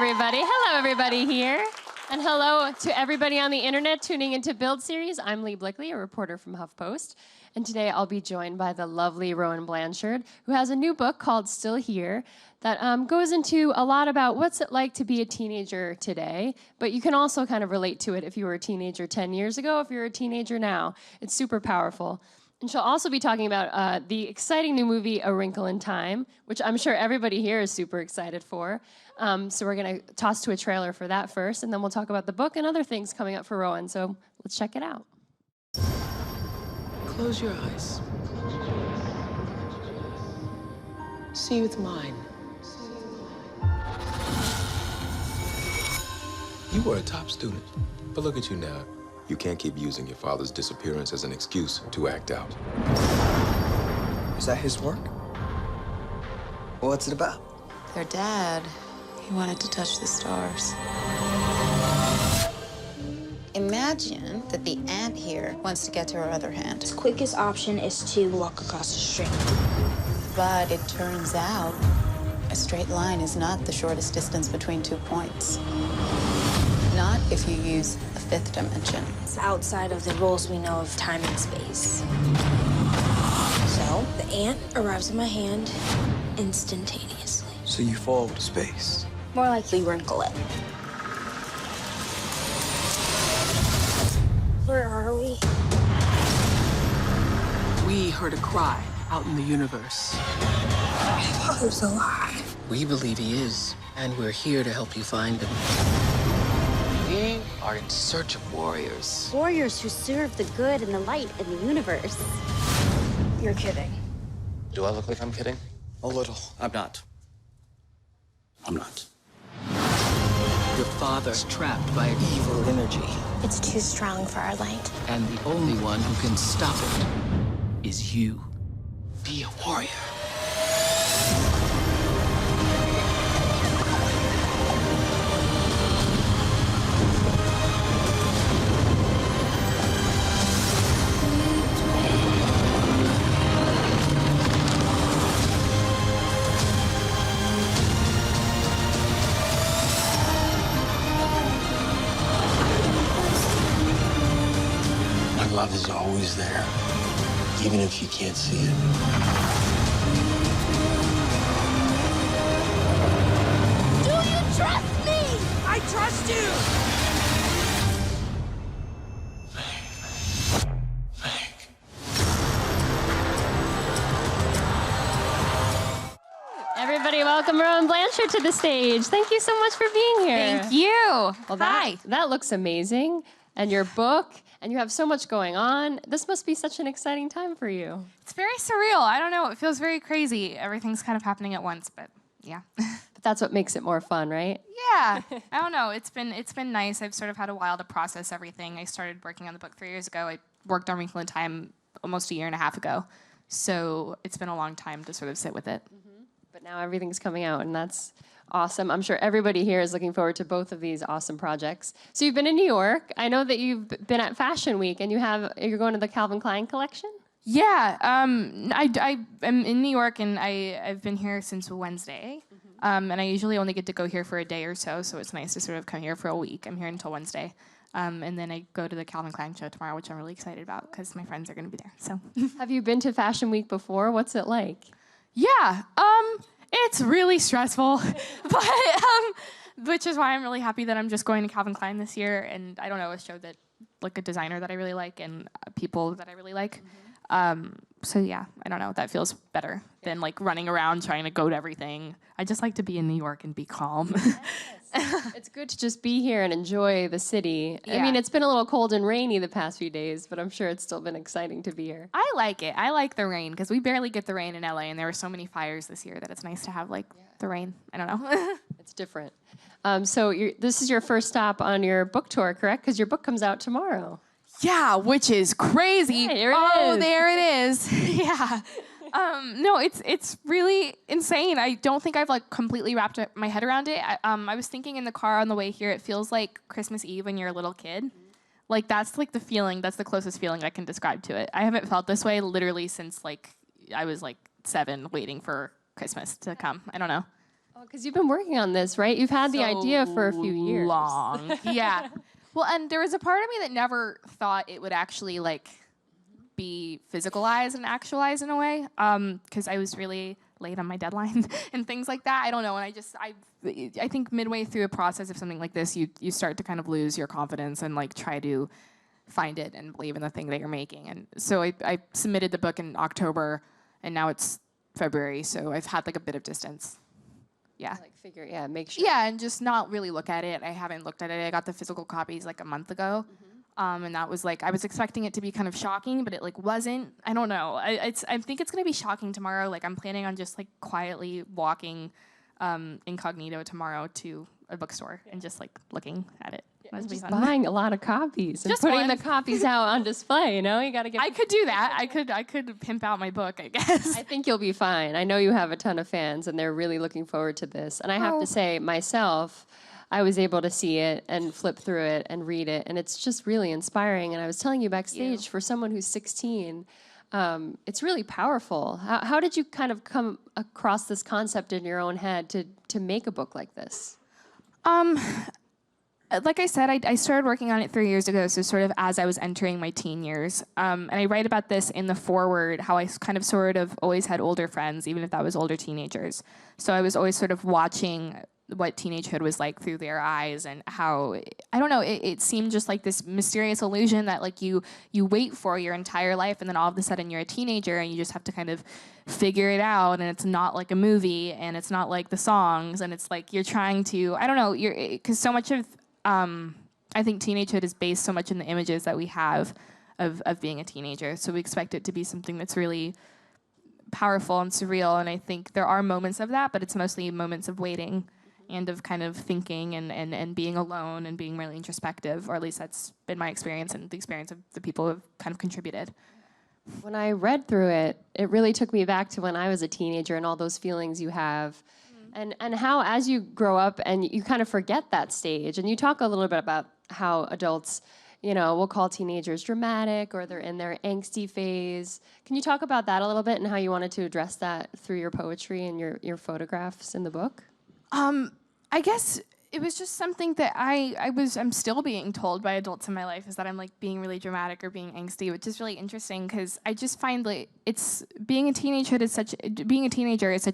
everybody. Hello, everybody here. And hello to everybody on the internet tuning into Build Series. I'm Lee Blickley, a reporter from HuffPost. And today I'll be joined by the lovely Rowan Blanchard, who has a new book called Still Here that goes into a lot about what's it like to be a teenager today. But you can also kind of relate to it if you were a teenager 10 years ago, if you're a teenager now. It's super powerful. And she'll also be talking about the exciting new movie, A Wrinkle in Time, which I'm sure everybody here is super excited for. So we're going to toss to a trailer for that first, and then we'll talk about the book and other things coming up for Rowan. So let's check it out. Close your eyes. See with mine. You were a top student, but look at you now. You can't keep using your father's disappearance as an excuse to act out. Is that his work? What's it about? Their dad, he wanted to touch the stars. Imagine that the aunt here wants to get to her other hand. The quickest option is to walk across the street. But it turns out a straight line is not the shortest distance between 2 points. Not if you use the fifth dimension. It's outside of the rules we know of time and space. So the ant arrives in my hand instantaneously. So you fall to space. More likely wrinkle it. Where are we? We heard a cry out in the universe. I thought he was alive. We believe he is, and we're here to help you find him. We are in search of warriors. Warriors who serve the good and the light in the universe. You're kidding. Do I look like I'm kidding? A little. I'm not. I'm not. Your father's trapped by evil energy, It's too strong for our light. and the only one who can stop it is you. Be a warrior. My love is always there, even if you can't see it. Do you trust me? I trust you! Everybody, welcome Rowan Blanchard to the stage. Thank you so much for being here. Thank you. Well, Hi. that looks amazing. And your book, and you have so much going on. This must be such an exciting time for you. It's very surreal. I don't know. It feels very crazy. Everything's kind of happening at once, but yeah. But that's what makes it more fun, right? Yeah. I don't know. It's been nice. I've sort of had a while to process everything. I started working on the book 3 years ago. I worked on Wrinkle in Time almost a year and a half ago. So it's been a long time to sort of sit with it. But now everything's coming out, and that's awesome. I'm sure everybody here is looking forward to both of these awesome projects. So you've been in New York. I know that you've been at Fashion Week, and you're going to the Calvin Klein collection? Yeah. I am in New York, and I've been here since Wednesday. And I usually only get to go here for a day or so, so it's nice to sort of come here for a week. I'm here until Wednesday. And then I go to the Calvin Klein show tomorrow, which I'm really excited about because my friends are going to be there. So. Have you been to Fashion Week before? What's it like? Yeah. It's really stressful, but which is why I'm really happy that I'm just going to Calvin Klein this year, and I don't know, a show that like a designer that I really like and people that I really like. So yeah, I don't know, that feels better than like running around trying to go to everything. I just like to be in New York and be calm. Yes. It's good to just be here and enjoy the city. Yeah. I mean, it's been a little cold and rainy the past few days, but I'm sure it's still been exciting to be here. I like it. I like the rain because we barely get the rain in LA, and there were so many fires this year that it's nice to have like the rain. I don't know. It's different. So this is your first stop on your book tour, correct? Because your book comes out tomorrow. Yeah, which is crazy. Hey, there it is. There it is. Yeah. No, it's really insane. I don't think I've like completely wrapped my head around it. I was thinking in the car on the way here, it feels like Christmas Eve when you're a little kid. Like that's like the feeling, that's the closest feeling I can describe to it. I haven't felt this way literally since like I was like 7 waiting for Christmas to come. I don't know. Because you've been working on this, right? You've had the idea for a few years. Long. Yeah. Well, and there was a part of me that never thought it would actually like be physicalized and actualized in a way, because I was really late on my deadline and things like that. I don't know, and I think midway through a process of something like this, you start to kind of lose your confidence and like try to find it and believe in the thing that you're making. And so I submitted the book in October, and now it's February, so I've had like a bit of distance. Yeah. Like make sure. Yeah, and just not really look at it. I haven't looked at it. I got the physical copies like a month ago. And that was like, I was expecting it to be kind of shocking, but it like wasn't. I don't know. I think it's gonna be shocking tomorrow. Like I'm planning on just like quietly walking incognito tomorrow to a bookstore and just like looking at it. And just buying a lot of copies and Just putting one. the copies out on display. You know, you got to get. I could do that. I could pimp out my book, I guess. I think you'll be fine. I know you have a ton of fans, and they're really looking forward to this. And I have to say, myself, I was able to see it and flip through it and read it, and it's just really inspiring. And I was telling you backstage, for someone who's 16, it's really powerful. How did you kind of come across this concept in your own head to make a book like this? Like I said, I started working on it 3 years ago, so sort of as I was entering my teen years. And I write about this in the foreword, how I kind of sort of always had older friends, even if that was older teenagers. So I was always sort of watching what teenagehood was like through their eyes, and how, I don't know, it seemed just like this mysterious illusion that like you wait for your entire life, and then all of a sudden you're a teenager and you just have to kind of figure it out, and it's not like a movie, and it's not like the songs, and it's like you're trying to, I don't know, because so much of, I think teenagehood is based so much in the images that we have of being a teenager, so we expect it to be something that's really powerful and surreal, and I think there are moments of that, but it's mostly moments of waiting and of kind of thinking and being alone and being really introspective, or at least that's been my experience and the experience of the people who have kind of contributed. When I read through it, it really took me back to when I was a teenager and all those feelings you have. And how, as you grow up and you kind of forget that stage, and you talk a little bit about how adults, you know, we'll call teenagers dramatic, or they're in their angsty phase. Can you talk about that a little bit and how you wanted to address that through your poetry and your photographs in the book? I guess it was just something that I'm still being told by adults in my life, is that I'm like being really dramatic or being angsty, which is really interesting because I just find like being a teenager is such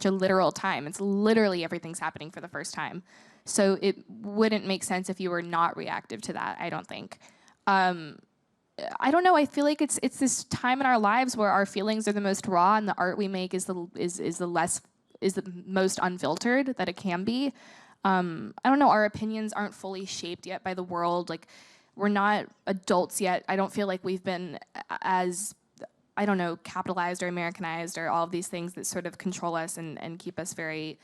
a literal time. It's literally everything's happening for the first time. So it wouldn't make sense if you were not reactive to that, I don't think. I don't know, I feel like it's this time in our lives where our feelings are the most raw, and the art we make is the most unfiltered that it can be. I don't know, our opinions aren't fully shaped yet by the world. Like, we're not adults yet. I don't feel like we've been as, I don't know, capitalized or Americanized or all of these things that sort of control us and keep us very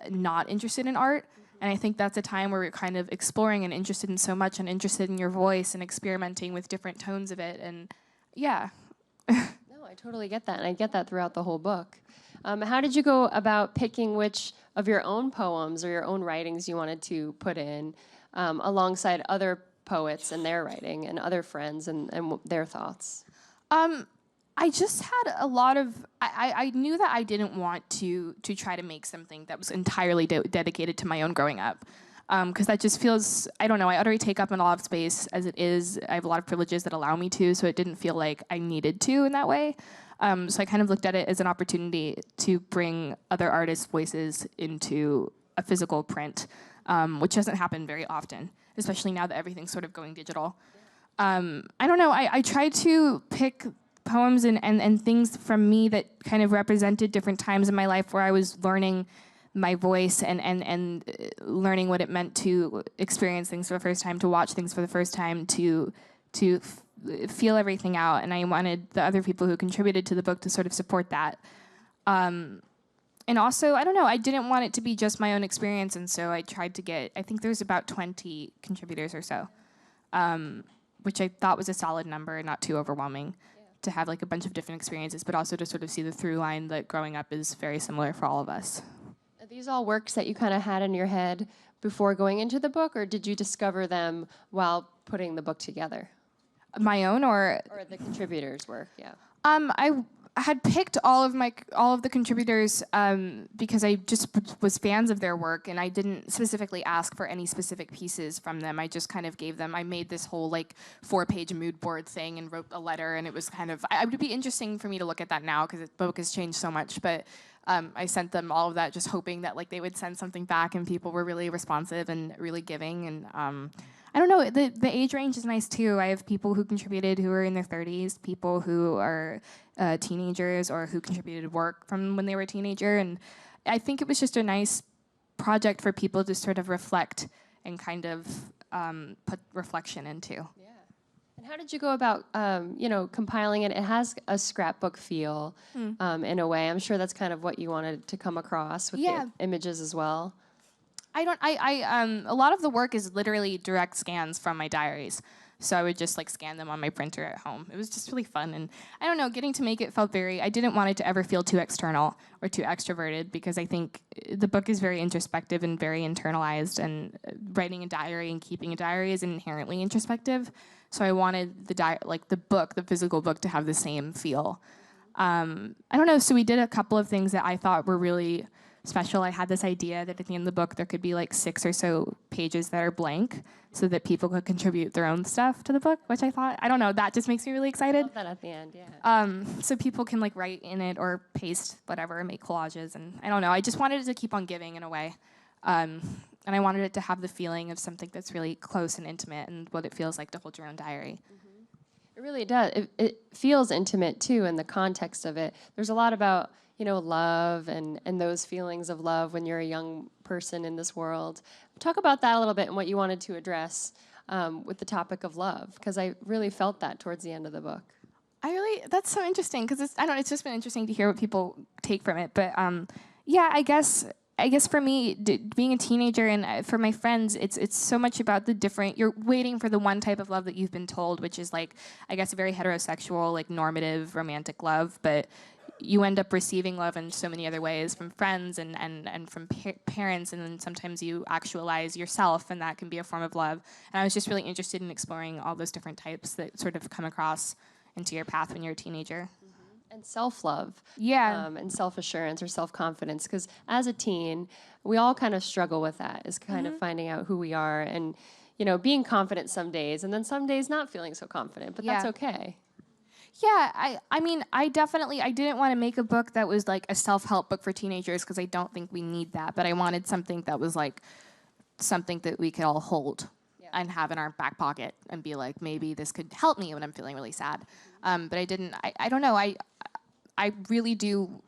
not interested in art. And I think that's a time where we're kind of exploring and interested in so much, and interested in your voice and experimenting with different tones of it. And yeah. No, I totally get that. And I get that throughout the whole book. How did you go about picking which of your own poems or your own writings you wanted to put in alongside other poets and their writing, and other friends and their thoughts? I just had a lot of, I knew that I didn't want to try to make something that was entirely dedicated to my own growing up. Because that just feels, I don't know, I already take up a lot of space as it is. I have a lot of privileges that allow me to, so it didn't feel like I needed to in that way. So I kind of looked at it as an opportunity to bring other artists' voices into a physical print, which doesn't happen very often, especially now that everything's sort of going digital. I don't know, I tried to pick poems and things from me that kind of represented different times in my life where I was learning my voice and learning what it meant to experience things for the first time, to watch things for the first time, to feel everything out. And I wanted the other people who contributed to the book to sort of support that. And also, I don't know, I didn't want it to be just my own experience, and so I tried to get, I think there's about 20 contributors or so, which I thought was a solid number, not too overwhelming, to have like a bunch of different experiences, but also to sort of see the through line that growing up is very similar for all of us. Are these all works that you kind of had in your head before going into the book, or did you discover them while putting the book together? My own or the contributors' work, yeah. I had picked all of the contributors because I just was fans of their work, and I didn't specifically ask for any specific pieces from them. I just kind of gave them. I made this whole like 4-page mood board thing and wrote a letter, and it was kind of. It would be interesting for me to look at that now because the book has changed so much. But I sent them all of that, just hoping that like they would send something back, and people were really responsive and really giving. And I don't know, the age range is nice too. I have people who contributed who are in their 30s, people who are teenagers or who contributed work from when they were a teenager. And I think it was just a nice project for people to sort of reflect and kind of put reflection into. Yeah. And how did you go about, compiling it? It has a scrapbook feel in a way. I'm sure that's kind of what you wanted to come across with the images as well. A lot of the work is literally direct scans from my diaries. So I would just like scan them on my printer at home. It was just really fun. And I don't know, getting to make it felt I didn't want it to ever feel too external or too extroverted because I think the book is very introspective and very internalized, and writing a diary and keeping a diary is inherently introspective. So I wanted the physical book to have the same feel. I don't know, so we did a couple of things that I thought were really special. I had this idea that at the end of the book there could be like 6 or so pages that are blank so that people could contribute their own stuff to the book, which I thought, I don't know, that just makes me really excited. I love that at the end, yeah. So people can like write in it or paste whatever, make collages, and I don't know, I just wanted it to keep on giving in a way. And I wanted it to have the feeling of something that's really close and intimate and what it feels like to hold your own diary. It really does. It feels intimate too in the context of it. There's a lot about love and those feelings of love when you're a young person in this world. Talk about that a little bit and what you wanted to address with the topic of love, because I really felt that towards the end of the book. That's so interesting because it's just been interesting to hear what people take from it. But yeah, I guess for me, being a teenager and for my friends, it's so much about the different. You're waiting for the one type of love that you've been told, which is like, I guess, a very heterosexual, like normative, romantic love, but you end up receiving love in so many other ways from friends and from parents, and then sometimes you actualize yourself, and that can be a form of love. And I was just really interested in exploring all those different types that sort of come across into your path when you're a teenager. And self-love. Yeah. And self-assurance or self-confidence, because as a teen, we all kind of struggle with that, is kind of finding out who we are and, being confident some days, and then some days not feeling so confident, but that's okay. Yeah, I mean, I didn't want to make a book that was like a self-help book for teenagers because I don't think we need that, but I wanted something that was like something that we could all hold and have in our back pocket and be like, maybe this could help me when I'm feeling really sad. But I don't know, I really do,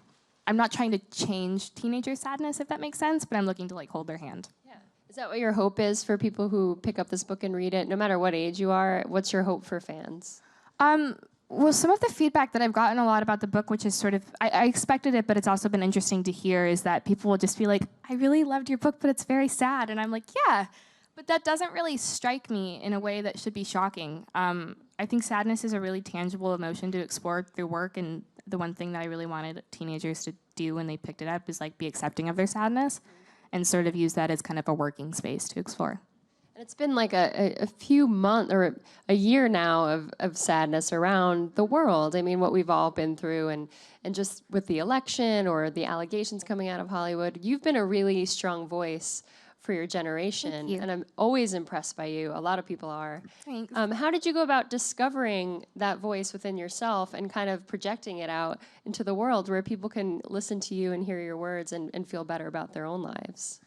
I'm not trying to change teenager sadness, if that makes sense, but I'm looking to like hold their hand. Yeah. Is that what your hope is for people who pick up this book and read it, no matter what age you are? What's your hope for fans? Well, some of the feedback that I've gotten a lot about the book, which is sort of, I expected it, but it's also been interesting to hear, is that people will just be like, I really loved your book, but it's very sad. And I'm like, yeah, but that doesn't really strike me in a way that should be shocking. I think sadness is a really tangible emotion to explore through work, and the one thing that I really wanted teenagers to do when they picked it up is like be accepting of their sadness and sort of use that as kind of a working space to explore. And it's been like a few months or a year now of sadness around the world. I mean, what we've all been through, and just with the election or the allegations coming out of Hollywood, you've been a really strong voice for your generation. Thank you. And I'm always impressed by you. A lot of people are. Thanks. How did you go about discovering that voice within yourself and kind of projecting it out into the world where people can listen to you and hear your words and feel better about their own lives?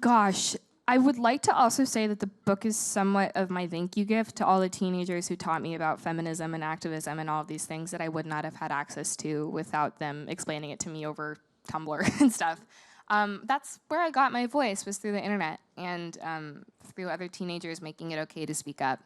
Gosh. I would like to also say that the book is somewhat of my thank you gift to all the teenagers who taught me about feminism and activism and all of these things that I would not have had access to without them explaining it to me over Tumblr and stuff. That's where I got my voice, was through the internet and through other teenagers making it okay to speak up.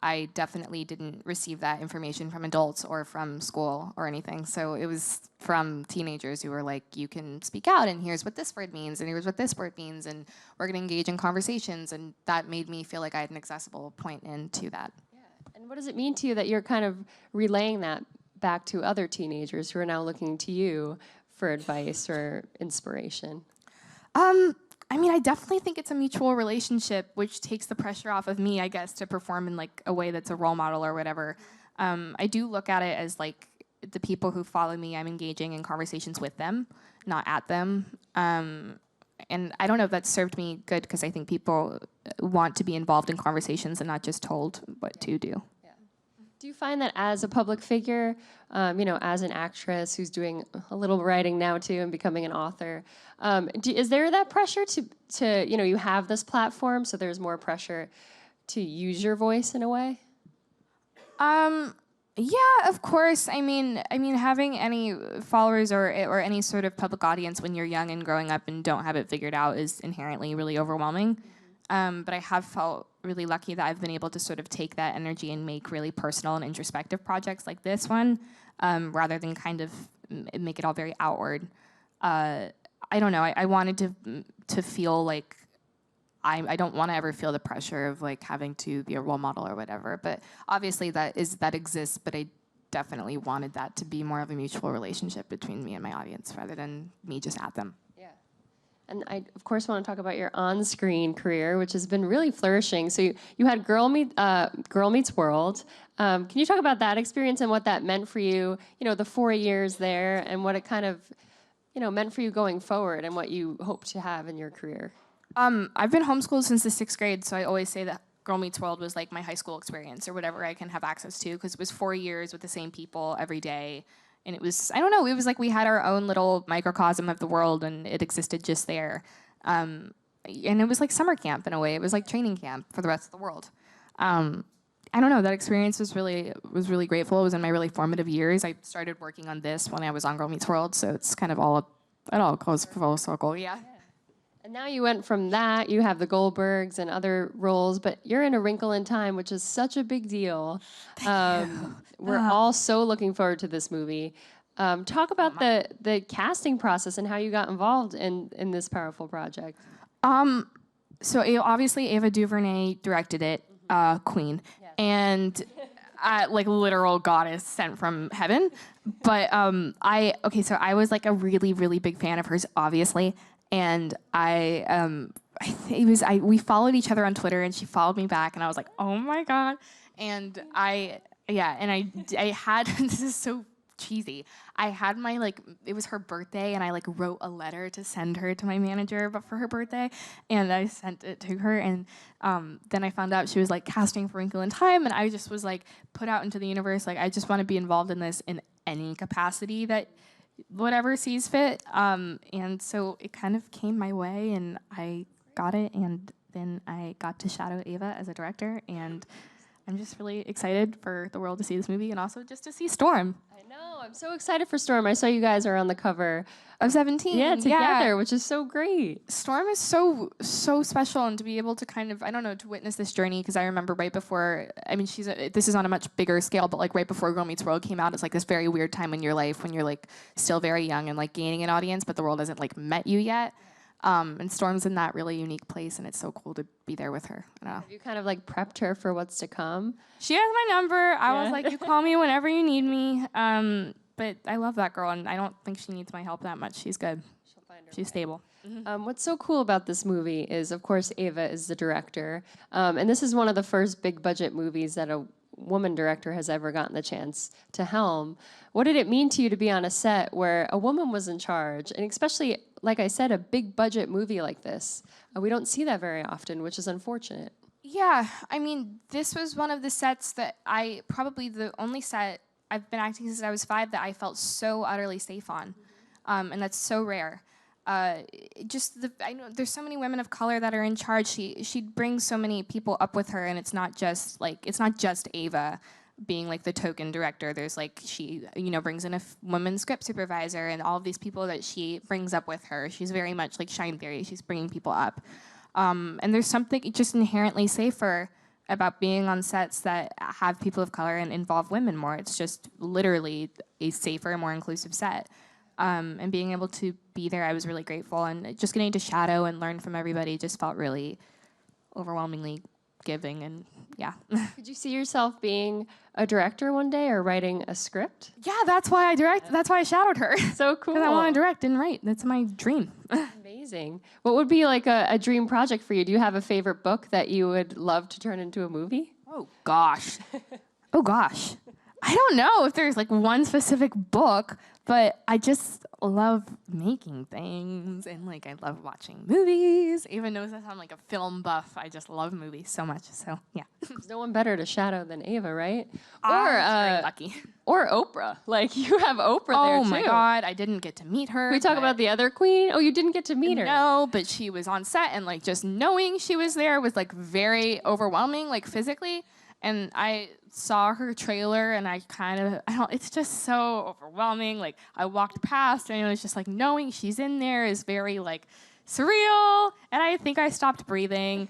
I definitely didn't receive that information from adults or from school or anything. So it was from teenagers who were like, you can speak out, and here's what this word means, and here's what this word means, and we're going to engage in conversations. And that made me feel like I had an accessible point into that. Yeah. And what does it mean to you that you're kind of relaying that back to other teenagers who are now looking to you for advice or inspiration? I mean, I definitely think it's a mutual relationship, which takes the pressure off of me, I guess, to perform in like a way that's a role model or whatever. I do look at it as like the people who follow me, I'm engaging in conversations with them, not at them. And I don't know if that's served me good because I think people want to be involved in conversations and not just told what to do. Yeah. Do you find that as a public figure, as an actress who's doing a little writing now too and becoming an author, is there that pressure to you have this platform, so there's more pressure to use your voice in a way? Yeah, of course. I mean, having any followers or any sort of public audience when you're young and growing up and don't have it figured out is inherently really overwhelming. But I have felt really lucky that I've been able to sort of take that energy and make really personal and introspective projects like this one, rather than kind of make it all very outward. I don't know. I wanted to feel like I don't want to ever feel the pressure of like having to be a role model or whatever. But obviously that exists, but I definitely wanted that to be more of a mutual relationship between me and my audience rather than me just at them. Yeah. And I, of course, want to talk about your on-screen career, which has been really flourishing. So you had Girl Meets World. Can you talk about that experience and what that meant for you, the 4 years there, and what it kind of, meant for you going forward and what you hope to have in your career? I've been homeschooled since the 6th grade, so I always say that Girl Meets World was like my high school experience or whatever I can have access to, because it was 4 years with the same people every day. And it was, I don't know, it was like we had our own little microcosm of the world and it existed just there. And it was like summer camp in a way. It was like training camp for the rest of the world. I don't know, that experience was really grateful. It was in my really formative years. I started working on this when I was on Girl Meets World, so it's kind of it all goes full circle, yeah. And now you went from that, you have the Goldbergs and other roles, but you're in A Wrinkle in Time, which is such a big deal. We're all so looking forward to this movie. Talk about the casting process and how you got involved in this powerful project. So obviously Ava DuVernay directed it, Queen, and like literal goddess sent from heaven. But so I was like a really, really big fan of hers, obviously. And we followed each other on Twitter, and she followed me back, and I was like, oh my God. And I had, this is so cheesy. I had it was her birthday, and I wrote a letter to send her to my manager, but for her birthday, and I sent it to her, and then I found out she was casting for Wrinkle in Time, and I just was put out into the universe, I just want to be involved in this in any capacity that whatever sees fit, and so it kind of came my way, and I got it, and then I got to shadow Ava as a director, and I'm just really excited for the world to see this movie, and also just to see Storm. I know, I'm so excited for Storm. I saw you guys are on the cover of 17. Yeah, together, which is so great. Storm is so special, and to be able to kind of, I don't know, to witness this journey, because I remember right before, this is on a much bigger scale, but right before Girl Meets World came out, it's this very weird time in your life when you're still very young and gaining an audience, but the world hasn't met you yet. And Storm's in that really unique place, and it's so cool to be there with her. Have you kind of prepped her for what's to come? She has my number. I was you call me whenever you need me. But I love that girl, and I don't think she needs my help that much. She's good. She'll find her She's stable. Mm-hmm. What's so cool about this movie is, of course, Ava is the director. And this is one of the first big budget movies that a woman director has ever gotten the chance to helm. What did it mean to you to be on a set where a woman was in charge? And especially, like I said, a big budget movie like this. We don't see that very often, which is unfortunate. Yeah, this was one of the sets that probably the only set I've been acting since I was 5 that I felt so utterly safe on. And that's so rare. I know there's so many women of color that are in charge. She brings so many people up with her, and it's not just Ava being the token director. There's she brings in a woman script supervisor and all of these people that she brings up with her. She's very much like Shine Theory. She's bringing people up, and there's something just inherently safer about being on sets that have people of color and involve women more. It's just literally a safer, more inclusive set. And being able to be there, I was really grateful. And just getting to shadow and learn from everybody just felt really overwhelmingly giving. And yeah. Could you see yourself being a director one day or writing a script? Yeah, that's why I direct. That's why I shadowed her. So cool. Because I want to direct and write. That's my dream. Amazing. What would be a dream project for you? Do you have a favorite book that you would love to turn into a movie? Oh, gosh. I don't know if there's like one specific book, but I just love making things and like I love watching movies. Even though I'm like a film buff, I just love movies so much. So yeah. There's no one better to shadow than Ava, right? I'm very lucky. Or Oprah. Like you have Oprah there too. Oh my God, I didn't get to meet her. Can we talk about the other queen? Oh, you didn't get to meet her. No, but she was on set and like just knowing she was there was like very overwhelming, like physically. And I saw her trailer and it's just so overwhelming. Like I walked past and it was just like knowing she's in there is very like surreal. And I think I stopped breathing,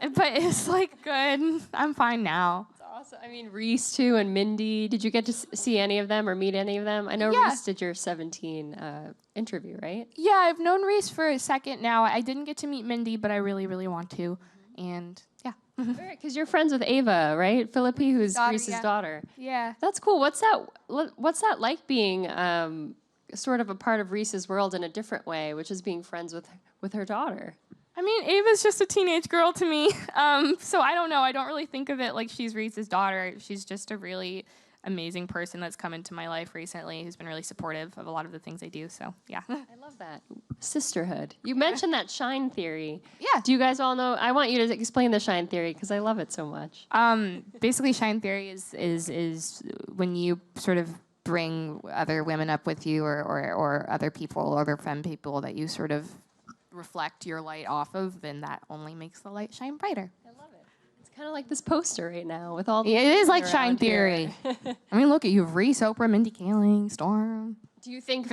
but it's like good. I'm fine now. That's awesome. I mean, Reese too and Mindy. Did you get to see any of them or meet any of them? I know Reese did your 17 interview, right? Yeah, I've known Reese for a second now. I didn't get to meet Mindy, but I really, really want to. And yeah. Because you're friends with Ava, right? Philippi, who's Reese's daughter. Yeah. That's cool. What's that like being sort of a part of Reese's world in a different way, which is being friends with her daughter? I mean, Ava's just a teenage girl to me. So I don't know. I don't really think of it like she's Reese's daughter. She's just a really amazing person that's come into my life recently who's been really supportive of a lot of the things I do. So, yeah. I love that. Sisterhood. You mentioned that shine theory. Yeah. Do you guys all know? I want you to explain the shine theory because I love it so much. Basically, shine theory is when you sort of bring other women up with you or other people, other femme people that you sort of reflect your light off of, then that only makes the light shine brighter. Kind of like this poster right now with all the it is like shine theory. I mean, look at you, Reese, Oprah, Mindy Kaling, Storm. Do you think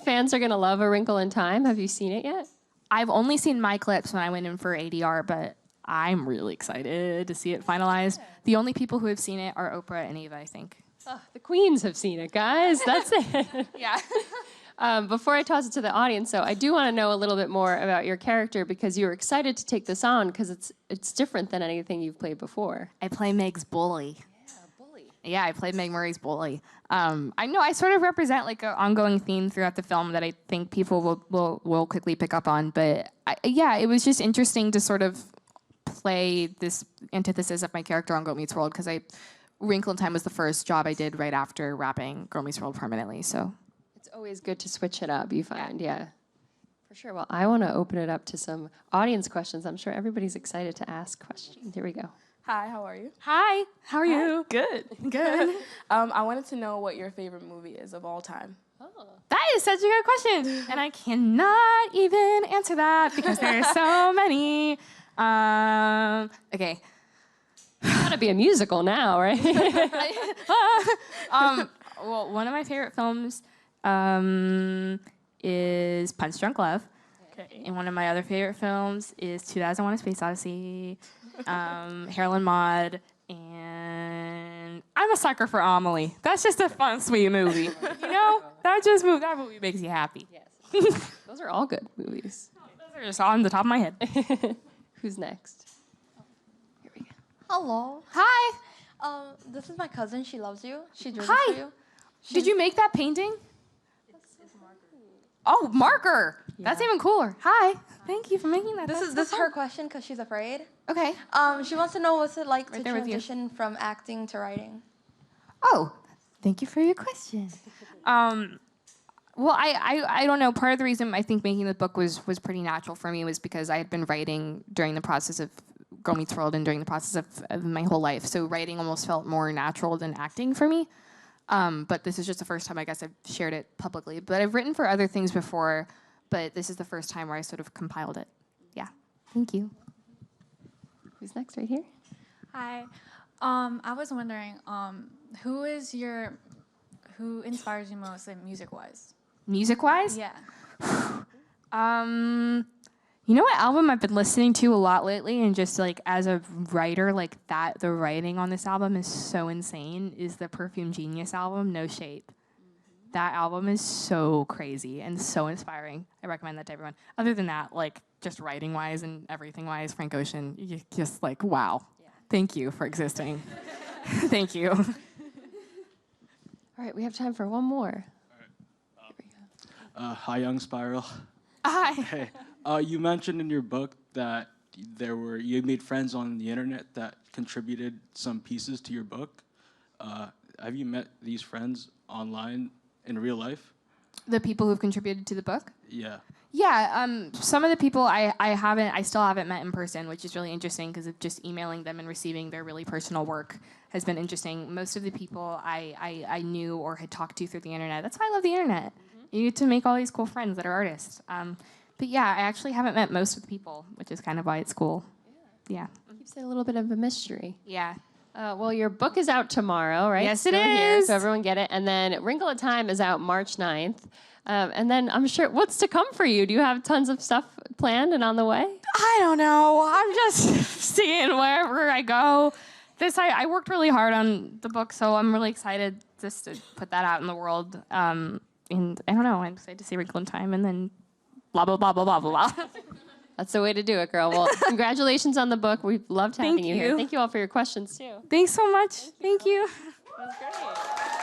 fans are gonna love A Wrinkle in Time? Have you seen it yet? I've only seen my clips when I went in for ADR, but I'm really excited to see it finalized. The only people who have seen it are Oprah and Ava, I think. Oh, the queens have seen it, guys. That's it. Yeah. Before I toss it to the audience, though, I do want to know a little bit more about your character because you were excited to take this on because it's different than anything you've played before. I play Meg's bully. Yeah, bully. Yeah, I played Meg Murray's bully. I know I sort of represent like an ongoing theme throughout the film that I think people will quickly pick up on. But it was just interesting to sort of play this antithesis of my character on Girl Meets World because Wrinkle in Time was the first job I did right after wrapping Girl Meets World permanently. So. Always good to switch it up, you find, yeah. For sure. Well, I want to open it up to some audience questions. I'm sure everybody's excited to ask questions. Here we go. Hi, how are you? Hi, how are you? Good. Good. I wanted to know what your favorite movie is of all time. Oh. That is such a good question. And I cannot even answer that because there are so many. Okay. It's gotta be a musical now, right? Well, one of my favorite films is Punch Drunk Love. Okay. And one of my other favorite films is 2001: A Space Odyssey, Harold and Maude, and I'm a sucker for Amelie. That's just a fun, sweet movie. You know? That movie makes you happy. Yes. Those are all good movies. Those are just on the top of my head. Who's next? Here we go. Hello. Hi. This is my cousin. She loves you. She drew Hi. for you. Did you make that painting? Oh, marker. Yeah. That's even cooler. Hi. Thank you for making that. This is her question because she's afraid. Okay. She wants to know what's it like to there with you. transition from acting to writing. Oh, thank you for your question. Well, I don't know. Part of the reason I think making the book was pretty natural for me was because I had been writing during the process of Girl Meets World and during the process of my whole life. So writing almost felt more natural than acting for me. But this is just the first time I guess I've shared it publicly. But I've written for other things before, but this is the first time where I sort of compiled it. Yeah. Thank you. Who's next right here? Hi. I was wondering, who inspires you most, like, music-wise? Music-wise? Yeah. You know what album I've been listening to a lot lately, and just like as a writer, like that, the writing on this album is so insane, is the Perfume Genius album, No Shape. That album is so crazy and so inspiring. I recommend that to everyone. Other than that, like just writing-wise and everything-wise, Frank Ocean, you just like, wow. Yeah. Thank you for existing. Thank you. All right, we have time for one more. Hi, Young Spiral. Hi. Hey, you mentioned in your book that you made friends on the internet that contributed some pieces to your book. have you met these friends online in real life? The people who've contributed to the book? Yeah. Yeah, some of the people I still haven't met in person, which is really interesting because of just emailing them and receiving their really personal work has been interesting. Most of the people I knew or had talked to through the internet. That's why I love the internet. You get to make all these cool friends that are artists. But yeah, I actually haven't met most of the people, which is kind of why it's cool. Yeah. Keeps it a little bit of a mystery. Yeah. Well, your book is out tomorrow, right? Yes, it Still here, is. so everyone get it. And then Wrinkle in Time is out March 9th. And then I'm sure, what's to come for you? Do you have tons of stuff planned and on the way? I don't know. I'm just seeing wherever I go. I worked really hard on the book, so I'm really excited just to put that out in the world. And I don't know. I'm excited to see Wrinkle in Time, and then blah blah blah blah blah blah. That's the way to do it, girl. Well, congratulations on the book. We've loved having you here. Thank you all for your questions too. Thanks so much. Thank you. That was great.